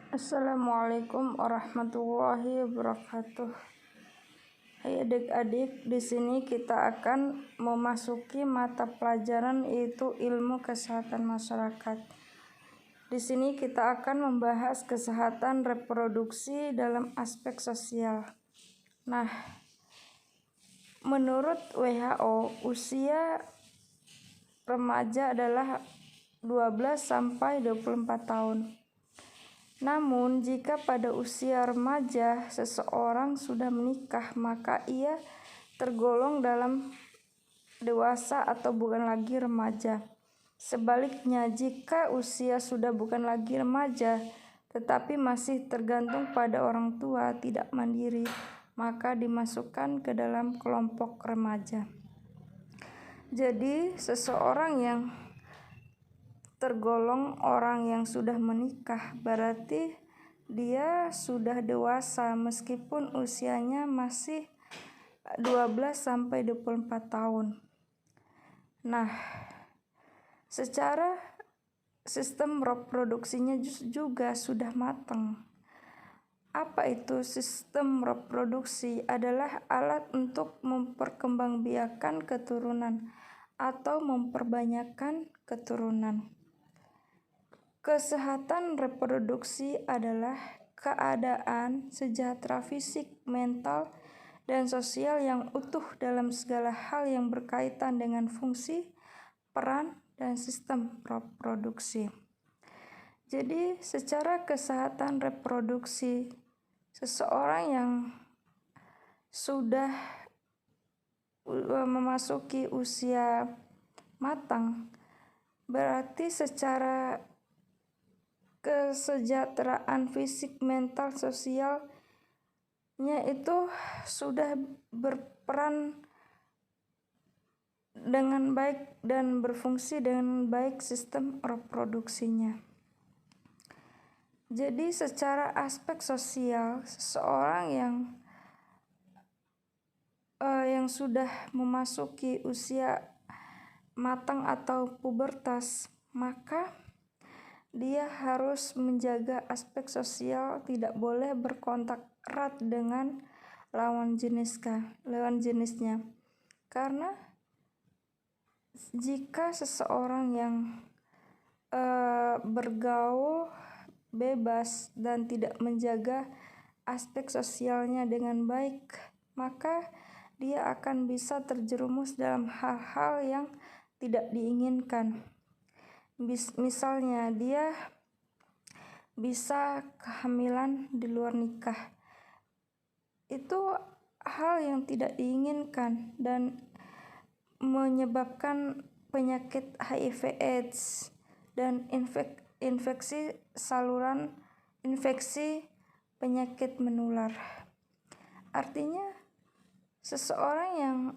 Assalamualaikum warahmatullahi wabarakatuh. Hai adik-adik, di sini kita akan memasuki mata pelajaran yaitu ilmu kesehatan masyarakat. Di sini kita akan membahas kesehatan reproduksi dalam aspek sosial. Nah, menurut WHO, usia remaja adalah 12 sampai 24 tahun. Namun, jika pada usia remaja seseorang sudah menikah, maka ia tergolong dalam dewasa atau bukan lagi remaja. Sebaliknya, jika usia sudah bukan lagi remaja, tetapi masih tergantung pada orang tua, tidak mandiri, maka dimasukkan ke dalam kelompok remaja. Jadi, seseorang yang tergolong orang yang sudah menikah berarti dia sudah dewasa meskipun usianya masih 12 sampai 24 tahun. Nah, secara sistem reproduksinya juga sudah matang. Apa itu sistem reproduksi? Adalah alat untuk memperkembangbiakan keturunan atau memperbanyakkan keturunan. Kesehatan reproduksi adalah keadaan sejahtera fisik, mental, dan sosial yang utuh dalam segala hal yang berkaitan dengan fungsi, peran, dan sistem reproduksi. Jadi, secara kesehatan reproduksi, seseorang yang sudah memasuki usia matang berarti secara kesejahteraan fisik, mental, sosialnya itu sudah berperan dengan baik dan berfungsi dengan baik sistem reproduksinya. Jadi secara aspek sosial, seseorang yang sudah memasuki usia matang atau pubertas, maka dia harus menjaga aspek sosial, tidak boleh berkontak erat dengan lawan jenisnya. Karena jika seseorang yang bergaul bebas dan tidak menjaga aspek sosialnya dengan baik, maka dia akan bisa terjerumus dalam hal-hal yang tidak diinginkan. Misalnya dia bisa kehamilan di luar nikah. Itu hal yang tidak diinginkan dan menyebabkan penyakit HIV/AIDS dan infeksi penyakit menular. Artinya seseorang yang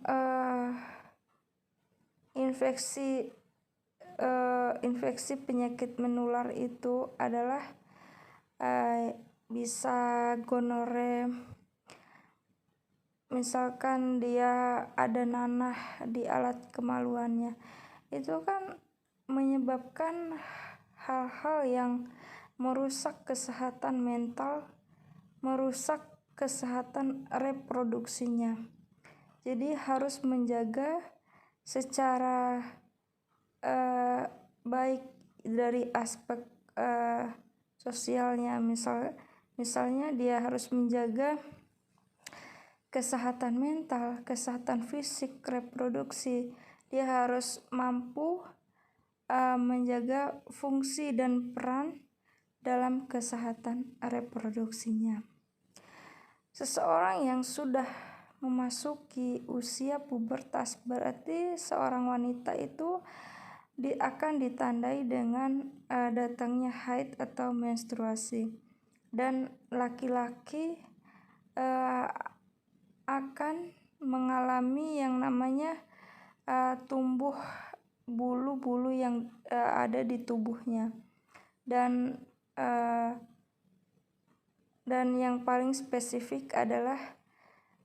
infeksi penyakit menular itu adalah bisa gonore, misalkan dia ada nanah di alat kemaluannya, itu kan menyebabkan hal-hal yang merusak kesehatan mental, merusak kesehatan reproduksinya. Jadi harus menjaga secara baik dari aspek sosialnya. Misalnya dia harus menjaga kesehatan mental, kesehatan fisik, reproduksi. Dia harus mampu menjaga fungsi dan peran dalam kesehatan reproduksinya. Seseorang yang sudah memasuki usia pubertas berarti seorang wanita itu akan ditandai dengan datangnya haid atau menstruasi, dan laki-laki akan mengalami yang namanya tumbuh bulu-bulu yang ada di tubuhnya, dan yang paling spesifik adalah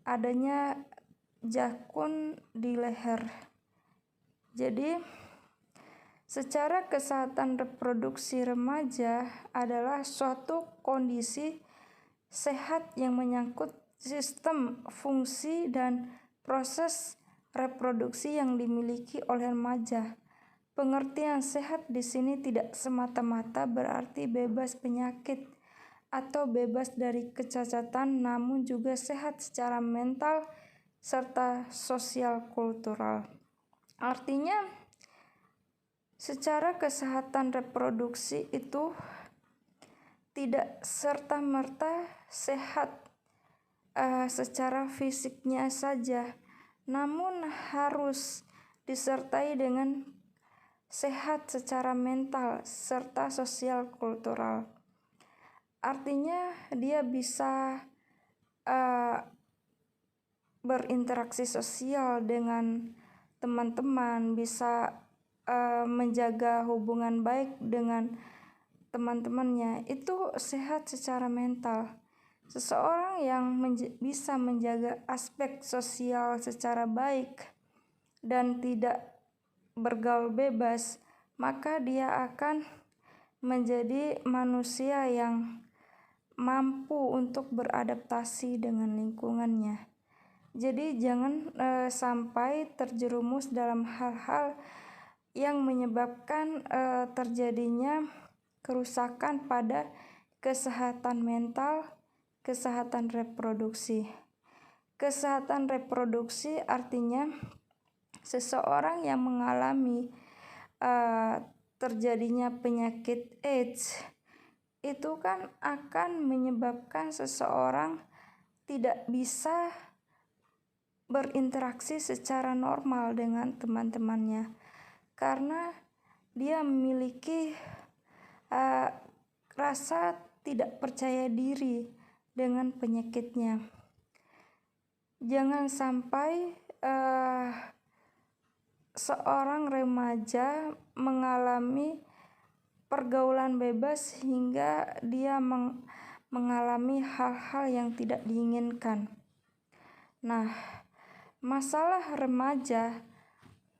adanya jakun di leher. Jadi Secara kesehatan reproduksi remaja adalah suatu kondisi sehat yang menyangkut sistem, fungsi, dan proses reproduksi yang dimiliki oleh remaja. Pengertian sehat di sini tidak semata-mata berarti bebas penyakit atau bebas dari kecacatan, namun juga sehat secara mental serta sosial kultural. Artinya, secara kesehatan reproduksi itu tidak serta-merta sehat secara fisiknya saja, namun harus disertai dengan sehat secara mental serta sosial kultural. Artinya dia bisa berinteraksi sosial dengan teman-teman, bisa menjaga hubungan baik dengan teman-temannya. Itu sehat secara mental. Seseorang yang bisa menjaga aspek sosial secara baik dan tidak bergaul bebas, maka dia akan menjadi manusia yang mampu untuk beradaptasi dengan lingkungannya. Jadi jangan sampai terjerumus dalam hal-hal yang menyebabkan terjadinya kerusakan pada kesehatan mental, kesehatan reproduksi. Kesehatan reproduksi artinya seseorang yang mengalami terjadinya penyakit AIDS itu kan akan menyebabkan seseorang tidak bisa berinteraksi secara normal dengan teman-temannya karena dia memiliki rasa tidak percaya diri dengan penyakitnya. Jangan sampai seorang remaja mengalami pergaulan bebas hingga dia mengalami hal-hal yang tidak diinginkan. Nah, masalah remaja,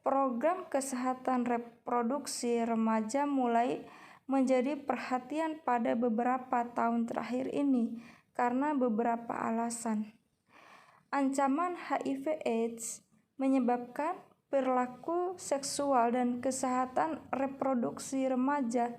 program kesehatan reproduksi remaja mulai menjadi perhatian pada beberapa tahun terakhir ini karena beberapa alasan. Ancaman HIV/AIDS menyebabkan perilaku seksual dan kesehatan reproduksi remaja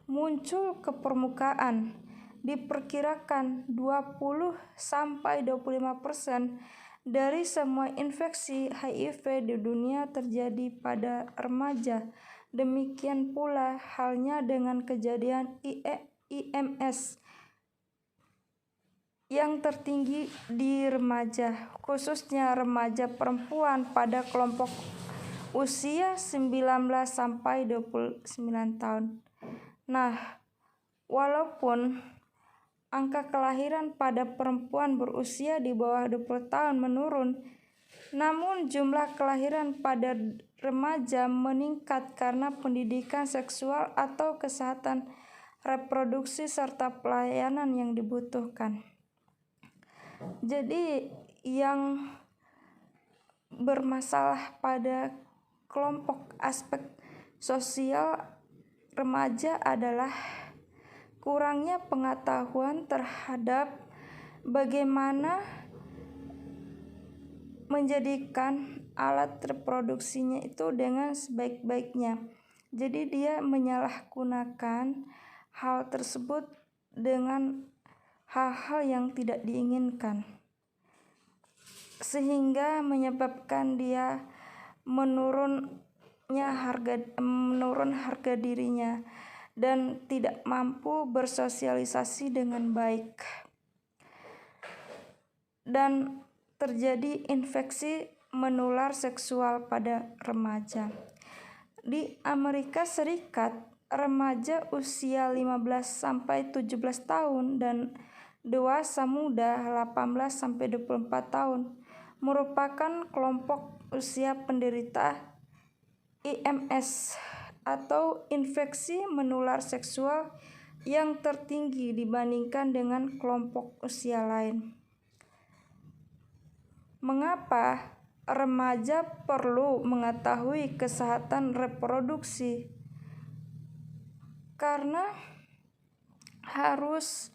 muncul ke permukaan. Diperkirakan 20-25% dari semua infeksi HIV di dunia terjadi pada remaja. Demikian pula halnya dengan kejadian IMS yang tertinggi di remaja, khususnya remaja perempuan pada kelompok usia 19-29 tahun. Nah, walaupun angka kelahiran pada perempuan berusia di bawah 20 tahun menurun, namun jumlah kelahiran pada remaja meningkat karena pendidikan seksual atau kesehatan reproduksi serta pelayanan yang dibutuhkan. Jadi yang bermasalah pada kelompok aspek sosial remaja adalah kurangnya pengetahuan terhadap bagaimana menjadikan alat reproduksinya itu dengan sebaik-baiknya. Jadi dia menyalahgunakan hal tersebut dengan hal-hal yang tidak diinginkan, sehingga menyebabkan dia menurun harga dirinya dan tidak mampu bersosialisasi dengan baik, dan terjadi infeksi menular seksual pada remaja. Di Amerika Serikat, remaja usia 15-17 tahun dan dewasa muda 18-24 tahun merupakan kelompok usia penderita IMS atau infeksi menular seksual yang tertinggi dibandingkan dengan kelompok usia lain. Mengapa remaja perlu mengetahui kesehatan reproduksi? karena harus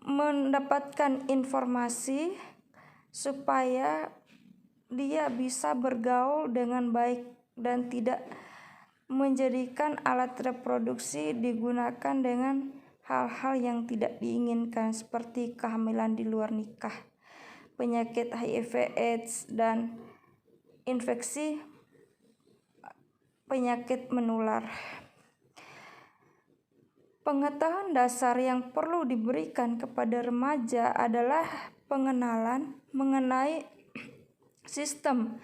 mendapatkan informasi supaya dia bisa bergaul dengan baik dan tidak menjadikan alat reproduksi digunakan dengan hal-hal yang tidak diinginkan seperti kehamilan di luar nikah, penyakit HIV/AIDS, dan infeksi penyakit menular. Pengetahuan dasar yang perlu diberikan kepada remaja adalah pengenalan mengenai sistem,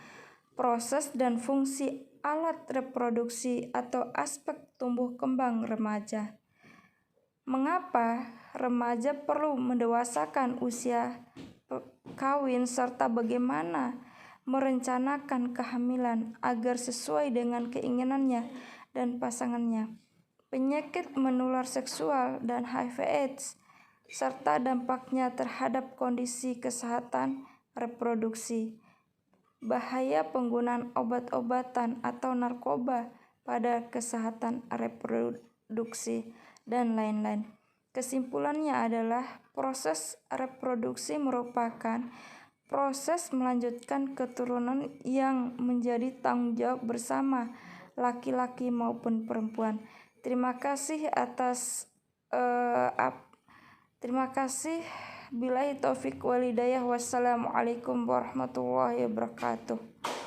proses, dan fungsi alat reproduksi atau aspek tumbuh kembang remaja. Mengapa remaja perlu mendewasakan usia kawin serta bagaimana merencanakan kehamilan agar sesuai dengan keinginannya dan pasangannya. Penyakit menular seksual dan HIV/AIDS serta dampaknya terhadap kondisi kesehatan reproduksi. Bahaya penggunaan obat-obatan atau narkoba pada kesehatan reproduksi, dan lain-lain. Kesimpulannya adalah proses reproduksi merupakan proses melanjutkan keturunan yang menjadi tanggung jawab bersama laki-laki maupun perempuan. Terima kasih atas terima kasih. Billahi taufik wal hidayah. Wassalamualaikum warahmatullahi wabarakatuh.